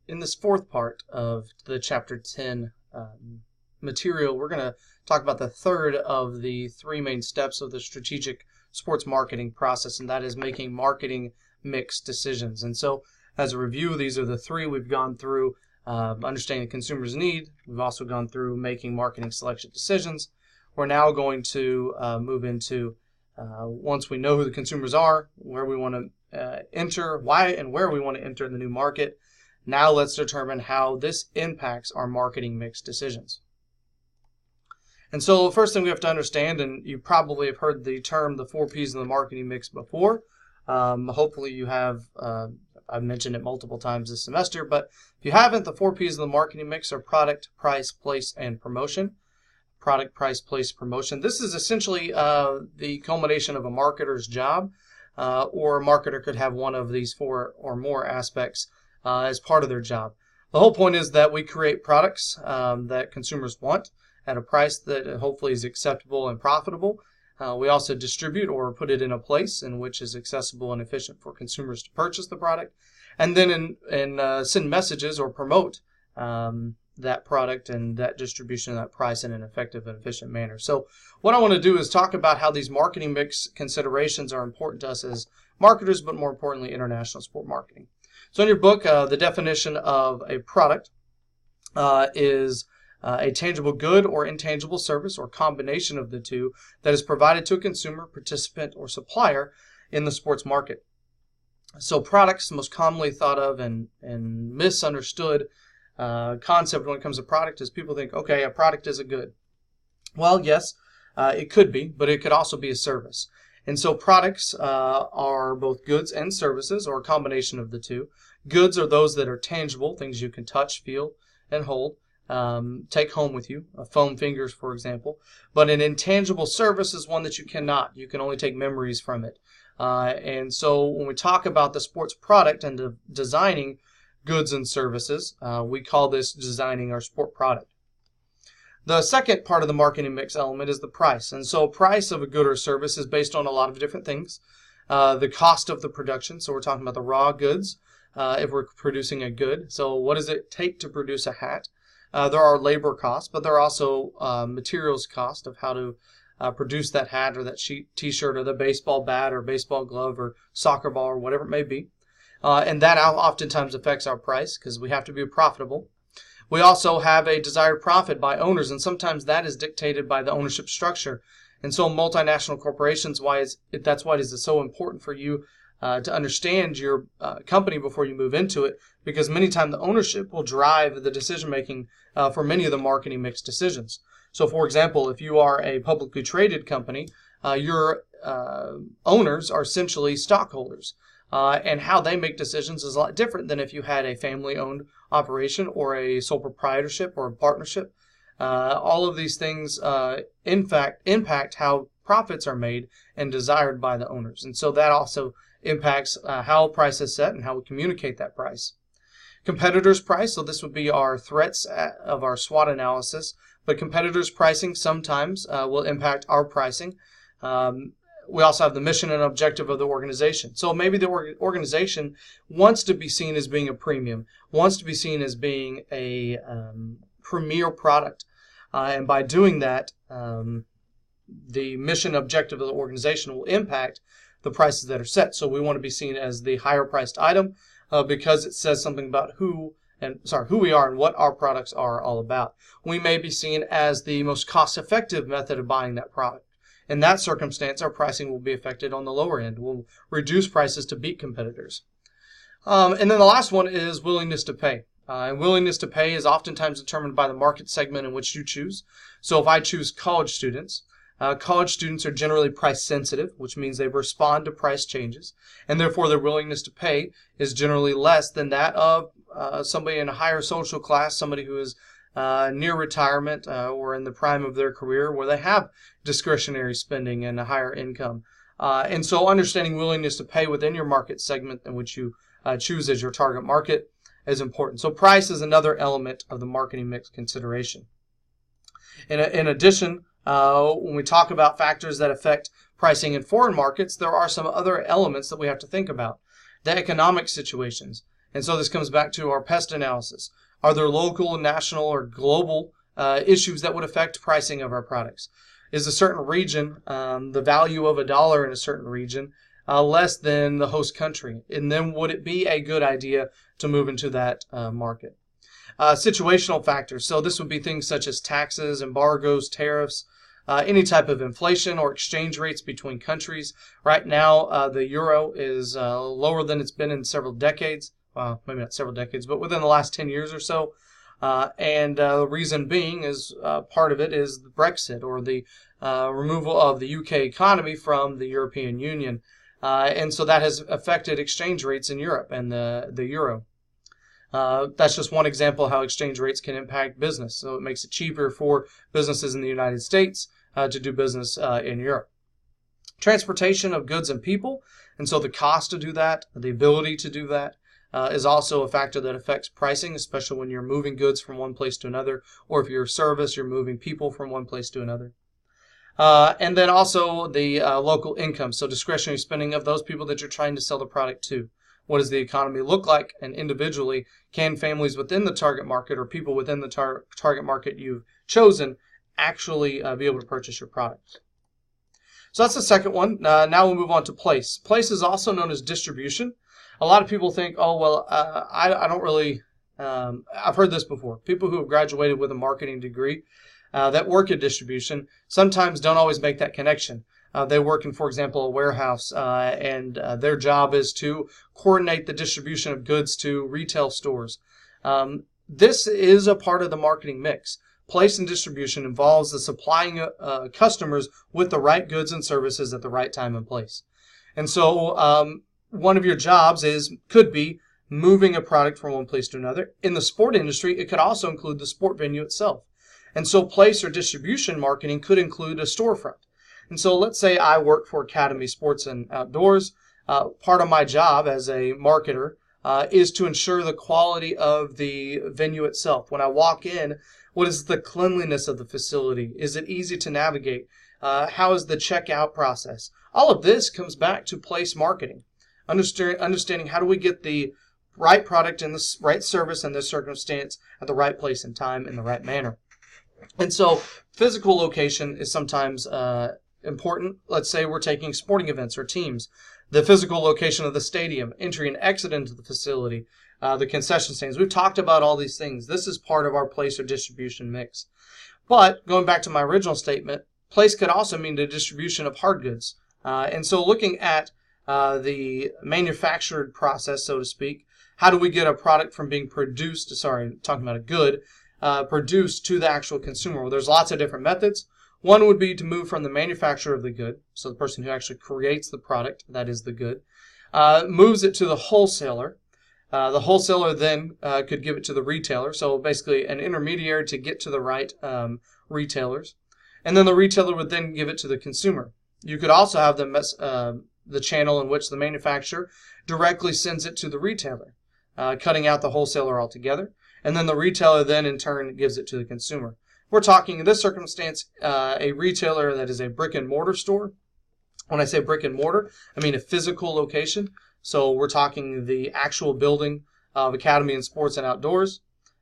In this fourth part of the Chapter 10 material, we're going to talk about the third of the three main steps of the strategic sports marketing process, and that is making marketing mix decisions. And so, as a review, these are the three we've gone through: understanding the consumer's need. We've also gone through making marketing selection decisions. We're now going to move into, once we know who the consumers are, where we want to enter, why and where we want to enter in the new market. Now let's determine how this impacts our marketing mix decisions. And so the first thing we have to understand, and you probably have heard the term the 4 P's of the marketing mix before. Hopefully you have. I've mentioned it multiple times this semester, but if you haven't, the 4 P's of the marketing mix are product, price, place, and promotion. Product, price, place, promotion. This is essentially the culmination of a marketer's job, or a marketer could have one of these 4 or more aspects as part of their job. The whole point is that we create products that consumers want at a price that hopefully is acceptable and profitable. We also distribute or put it in a place in which is accessible and efficient for consumers to purchase the product, and then send messages or promote that product and that distribution and that price in an effective and efficient manner. So what I want to do is talk about how these marketing mix considerations are important to us as marketers, but more importantly, international sport marketing. So in your book, the definition of a product is a tangible good or intangible service or combination of the two that is provided to a consumer, participant, or supplier in the sports market. So products, most commonly thought of and misunderstood concept when it comes to product is people think, okay, a product is a good. Well, yes, it could be, but it could also be a service. And so products are both goods and services, or a combination of the two. Goods are those that are tangible, things you can touch, feel, and hold, take home with you, foam fingers, for example. But an intangible service is one that you cannot. You can only take memories from it. And so when we talk about the sports product and designing goods and services, we call this designing our sport product. The second part of the marketing mix element is the price. And so price of a good or service is based on a lot of different things. The cost of the production, so we're talking about the raw goods if we're producing a good. So what does it take to produce a hat? There are labor costs, but there are also materials cost of how to produce that hat or that t-shirt or the baseball bat or baseball glove or soccer ball or whatever it may be. And that oftentimes affects our price because we have to be profitable. We also have a desired profit by owners, and sometimes that is dictated by the ownership structure. And so multinational corporations, that's why it is so important for you to understand your company before you move into it, because many times the ownership will drive the decision-making for many of the marketing mix decisions. So, for example, if you are a publicly traded company, your owners are essentially stockholders. And how they make decisions is a lot different than if you had a family-owned operation or a sole proprietorship or a partnership. All of these things, in fact, impact how profits are made and desired by the owners. And so that also impacts how price is set and how we communicate that price. Competitors' price, so this would be our threats of our SWOT analysis, but competitors' pricing sometimes will impact our pricing. We also have the mission and objective of the organization. So maybe the organization wants to be seen as being a premium, wants to be seen as being a premier product. And by doing that, the mission objective of the organization will impact the prices that are set. So we want to be seen as the higher priced item because it says something about who we are and what our products are all about. We may be seen as the most cost-effective method of buying that product. In that circumstance, our pricing will be affected on the lower end. We'll reduce prices to beat competitors. And then the last one is willingness to pay. And willingness to pay is oftentimes determined by the market segment in which you choose. So if I choose college students are generally price sensitive, which means they respond to price changes, and therefore their willingness to pay is generally less than that of somebody in a higher social class, somebody who is near retirement or in the prime of their career where they have discretionary spending and a higher income. And so understanding willingness to pay within your market segment in which you choose as your target market is important. So price is another element of the marketing mix consideration. In addition, when we talk about factors that affect pricing in foreign markets, there are some other elements that we have to think about. The economic situations. And so this comes back to our pest analysis. Are there local, national, or global issues that would affect pricing of our products? Is a certain region, the value of $1 in a certain region, less than the host country? And then would it be a good idea to move into that market? Situational factors. So this would be things such as taxes, embargoes, tariffs, any type of inflation or exchange rates between countries. Right now, the euro is lower than it's been in several decades. Well, maybe not several decades, but within the last 10 years or so. And the reason being is part of it is the Brexit, or the removal of the UK economy from the European Union. And so that has affected exchange rates in Europe and the euro. That's just one example of how exchange rates can impact business. So it makes it cheaper for businesses in the United States to do business in Europe. Transportation of goods and people, and so the cost to do that, the ability to do that, is also a factor that affects pricing, especially when you're moving goods from one place to another, or if you're a service, you're moving people from one place to another. And then also the local income, so discretionary spending of those people that you're trying to sell the product to. What does the economy look like? And individually, can families within the target market or people within the target market you've chosen actually be able to purchase your product? So that's the second one. Now we'll move on to place. Place is also known as distribution. A lot of people think, oh, well, I don't really, I've heard this before. People who have graduated with a marketing degree that work in distribution sometimes don't always make that connection. They work in, for example, a warehouse, and their job is to coordinate the distribution of goods to retail stores. This is a part of the marketing mix. Place and distribution involves the supplying customers with the right goods and services at the right time and place. And so one of your jobs could be moving a product from one place to another. In the sport industry, it could also include the sport venue itself. And so place or distribution marketing could include a storefront. And so let's say I work for Academy Sports and Outdoors. Part of my job as a marketer is to ensure the quality of the venue itself. When I walk in, what is the cleanliness of the facility? Is it easy to navigate? How is the checkout process? All of this comes back to place marketing. Understanding how do we get the right product and the right service in this circumstance at the right place and time in the right manner. And so physical location is sometimes important. Let's say we're taking sporting events or teams. The physical location of the stadium, entry and exit into the facility, the concession stands. We've talked about all these things. This is part of our place or distribution mix. But going back to my original statement, place could also mean the distribution of hard goods. And so looking at the manufactured process, so to speak, how do we get a product from being produced, talking about a good, produced to the actual consumer? Well, there's lots of different methods. One would be to move from the manufacturer of the good, so the person who actually creates the product, that is the good, moves it to the wholesaler. The wholesaler then could give it to the retailer, so basically an intermediary to get to the right retailers. And then the retailer would then give it to the consumer. You could also have the channel in which the manufacturer directly sends it to the retailer, cutting out the wholesaler altogether. And then the retailer then in turn gives it to the consumer. We're talking in this circumstance a retailer that is a brick and mortar store. When I say brick and mortar, I mean a physical location. So we're talking the actual building of Academy and Sports and Outdoors.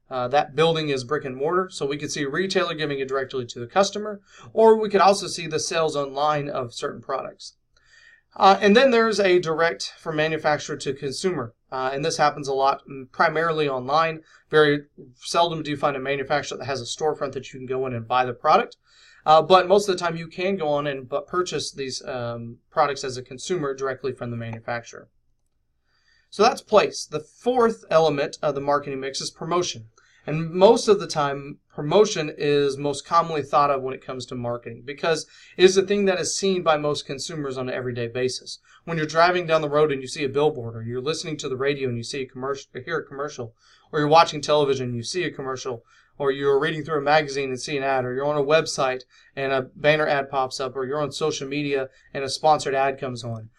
That building is brick and mortar. So we could see a retailer giving it directly to the customer, or we could also see the sales online of certain products. And then there's a direct from manufacturer to consumer. And this happens a lot, primarily online. Very seldom do you find a manufacturer that has a storefront that you can go in and buy the product. But most of the time you can go on and purchase these products as a consumer directly from the manufacturer. So that's place. The fourth element of the marketing mix is promotion. And most of the time, promotion is most commonly thought of when it comes to marketing because it is a thing that is seen by most consumers on an everyday basis. When you're driving down the road and you see a billboard, or you're listening to the radio and you see a commercial, or hear a commercial, or you're watching television and you see a commercial, or you're reading through a magazine and see an ad, or you're on a website and a banner ad pops up, or you're on social media and a sponsored ad comes on.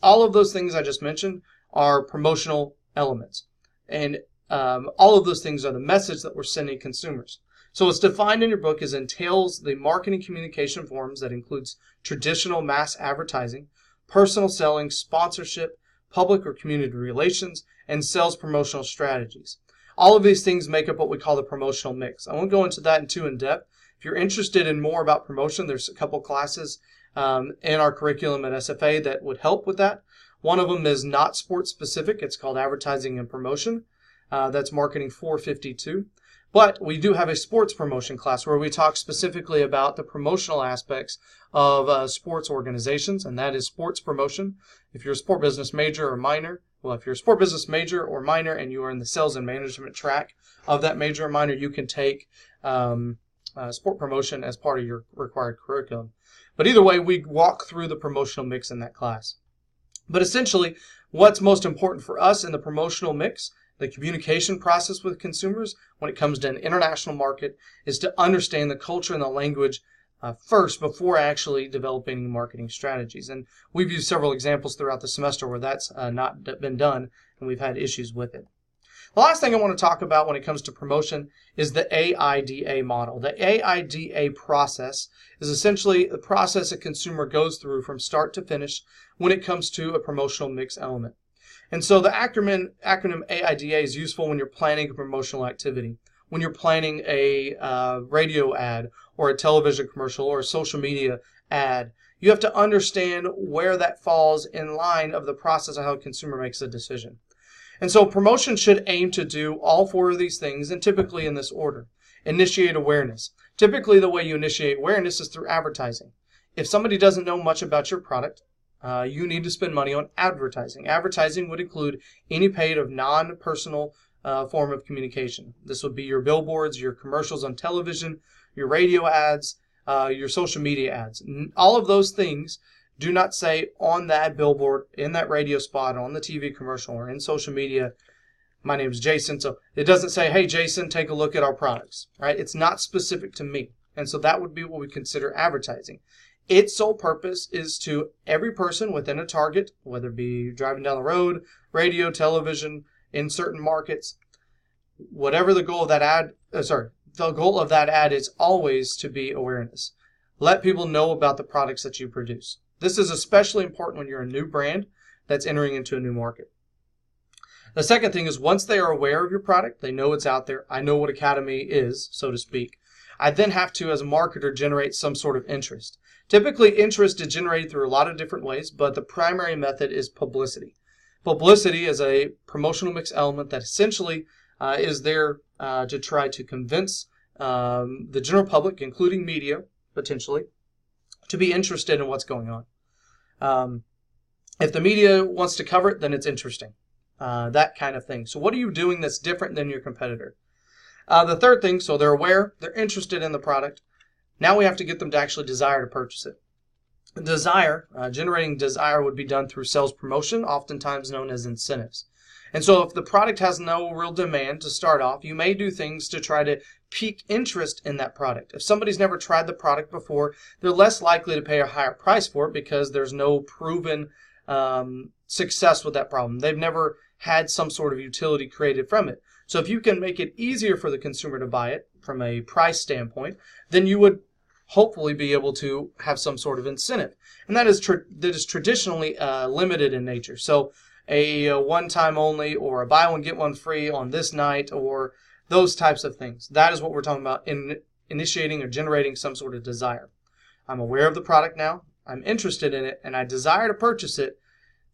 All of those things I just mentioned are promotional elements. And all of those things are the message that we're sending consumers. So it's defined in your book as entails the marketing communication forms that includes traditional mass advertising, personal selling, sponsorship, public or community relations, and sales promotional strategies. All of these things make up what we call the promotional mix. I won't go into that too in depth. If you're interested in more about promotion, there's a couple classes in our curriculum at SFA that would help with that. One of them is not sports specific. It's called Advertising and Promotion. That's Marketing 452. But we do have a sports promotion class where we talk specifically about the promotional aspects of sports organizations, and that is sports promotion. If you're a sport business major or minor, if you're a sport business major or minor and you are in the sales and management track of that major or minor, you can take sport promotion as part of your required curriculum. But either way, we walk through the promotional mix in that class. But essentially, what's most important for us in the promotional mix, the communication process with consumers when it comes to an international market, is to understand the culture and the language first before actually developing marketing strategies. And we've used several examples throughout the semester where that's not been done, and we've had issues with it. The last thing I want to talk about when it comes to promotion is the AIDA model. The AIDA process is essentially the process a consumer goes through from start to finish when it comes to a promotional mix element. And so the acronym AIDA is useful when you're planning a promotional activity, when you're planning a radio ad or a television commercial or a social media ad. You have to understand where that falls in line of the process of how a consumer makes a decision. And so promotion should aim to do all four of these things, and typically in this order. Initiate awareness. Typically the way you initiate awareness is through advertising. If somebody doesn't know much about your product, you need to spend money on advertising. Advertising would include any paid of non-personal form of communication. This would be your billboards, your commercials on television, your radio ads, your social media ads. All of those things do not say on that billboard, in that radio spot, on the TV commercial, or in social media, my name is Jason. So it doesn't say, hey, Jason, take a look at our products, right? It's not specific to me. And so that would be what we consider advertising. Its sole purpose is to every person within a target, whether it be driving down the road, radio, television, in certain markets, whatever the goal of that ad, the goal of that ad is always to be awareness. Let people know about the products that you produce. This is especially important when you're a new brand that's entering into a new market. The second thing is once they are aware of your product, they know it's out there, I know what Academy is, so to speak, I then have to, as a marketer, generate some sort of interest. Typically, interest is generated through a lot of different ways, but the primary method is publicity. Publicity is a promotional mix element that essentially is there to try to convince the general public, including media, potentially, to be interested in what's going on. If the media wants to cover it, then it's interesting. That kind of thing. So what are you doing that's different than your competitor? The third thing, so they're aware, they're interested in the product. Now we have to get them to actually desire to purchase it. Generating desire would be done through sales promotion, oftentimes known as incentives. And so if the product has no real demand to start off, you may do things to try to pique interest in that product. If somebody's never tried the product before, they're less likely to pay a higher price for it because there's no proven success with that problem. They've never had some sort of utility created from it. So if you can make it easier for the consumer to buy it from a price standpoint, then you would hopefully be able to have some sort of incentive. And that is traditionally limited in nature. So a one-time only or a buy one, get one free on this night or those types of things. That is what we're talking about in initiating or generating some sort of desire. I'm aware of the product now. I'm interested in it, and I desire to purchase it.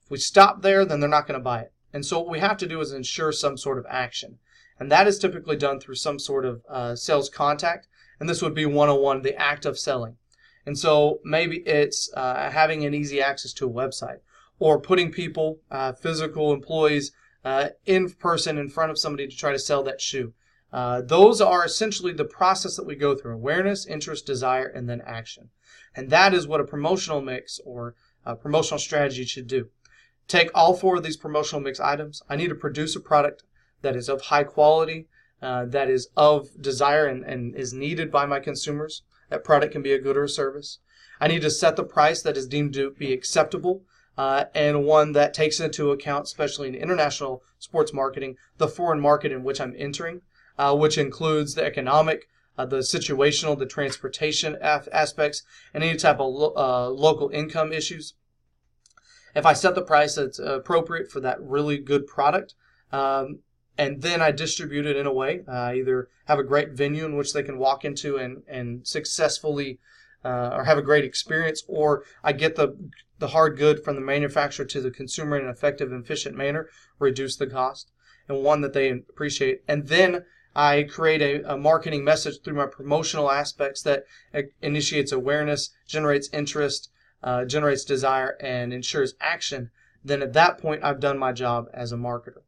If we stop there, then they're not going to buy it. And so what we have to do is ensure some sort of action. And that is typically done through some sort of sales contact. And this would be one-on-one, the act of selling. And so maybe it's having an easy access to a website or putting people, physical employees, in person in front of somebody to try to sell that shoe. Those are essentially the process that we go through: awareness, interest, desire, and then action. And that is what a promotional mix or a promotional strategy should do. Take all four of these promotional mix items. I need to produce a product that is of high quality, that is of desire and is needed by my consumers. That product can be a good or a service. I need to set the price that is deemed to be acceptable and one that takes into account, especially in international sports marketing, the foreign market in which I'm entering, which includes the economic, the situational, the transportation aspects, and any type of local income issues. If I set the price that's appropriate for that really good product, and then I distribute it in a way, either have a great venue in which they can walk into and successfully or have a great experience, or I get the hard good from the manufacturer to the consumer in an effective and efficient manner, reduce the cost, and one that they appreciate. And then I create a marketing message through my promotional aspects that initiates awareness, generates interest, generates desire, and ensures action. Then at that point, I've done my job as a marketer.